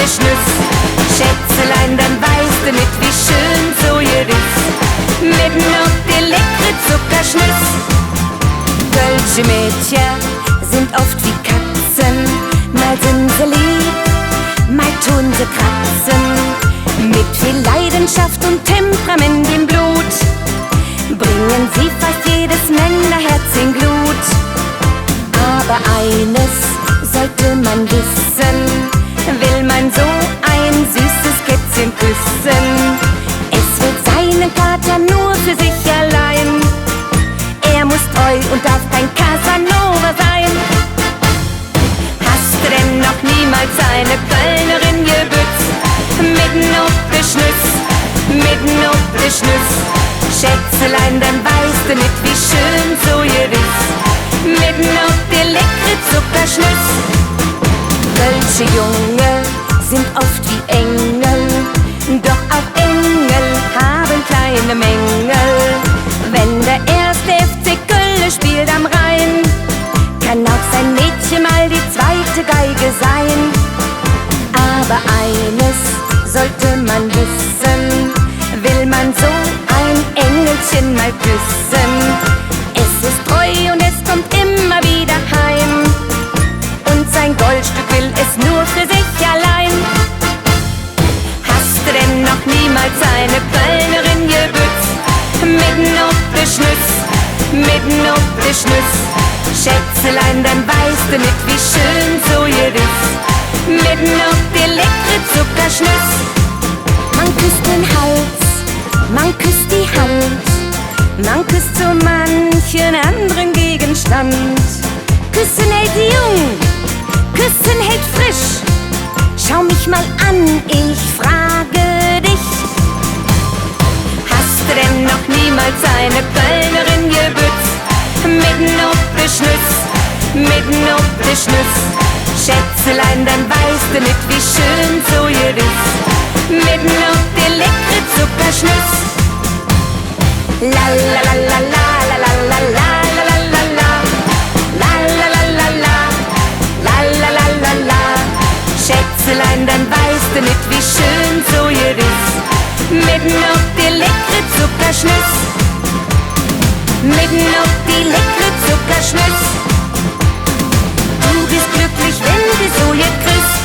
Schnüss. Schätzelein, dann weißt du nicht, wie schön so ihr ist. Mit noch die leckere Zuckerschnüss. Kölsche Mädchen sind oft wie Katzen. Mal sind sie lieb, mal tun sie kratzen. Mit viel Leidenschaft und Temperament im Blut bringen sie fast jedes Männerherz in Glut. Aber eines sollte man wissen: will man so ein süßes Kätzchen küssen, es wird seinen Kater nur für sich allein. Er muss treu und darf kein Casanova sein. Hast du denn noch niemals eine Kölnerin gebützt? Mitten auf der Schnüss, mitten auf der Schnüss. Schätzelein, dann weißt du nicht, wie schön so ihr ist. Mitten auf der leckere Zuckerschnüss. Kölsche Junge sind oft wie Engel, doch auch Engel haben kleine Mängel. Wenn der erste FC Köln spielt am Rhein, kann auch sein Mädchen mal die zweite Geige sein. Aber eines sollte man wissen: will man so ein Engelchen mal küssen, es ist treu und es kommt immer wieder heim. Und sein Goldstück will es nur für sich allein. Hast du denn noch niemals eine Kölnerin gebützt? Mitten auf der Schnüss, mitten auf der Schnüss. Schätzelein, dann weißt du nicht, wie schön so ihr ist. Mitten auf die leckere Zuckerschnüss. Man küsst den Hals, man küsst die Hand, man küsst so manchen anderen Gegenstand. Küssen hält jung, küssen hält frisch. Schau mich mal an, ich frage dich: hast du denn noch niemals eine Kölnerin gebützt? Mitten auf der Schnüss, mitten auf der Schnüss. Schätzelein, dann weißt du nicht, wie schön so ihr ist. Mitten auf die leckere Zuckerschnüss. La la la la la la la la la la la la la la la la la la la la. Schätzelein, dann weißt du nicht, wie schön so ihr ist. Mitten auf die leckere Zuckerschnüss. Mitten auf die leckere Zuckerschnüss. Du bist glücklich, wenn du so jetzt küsst.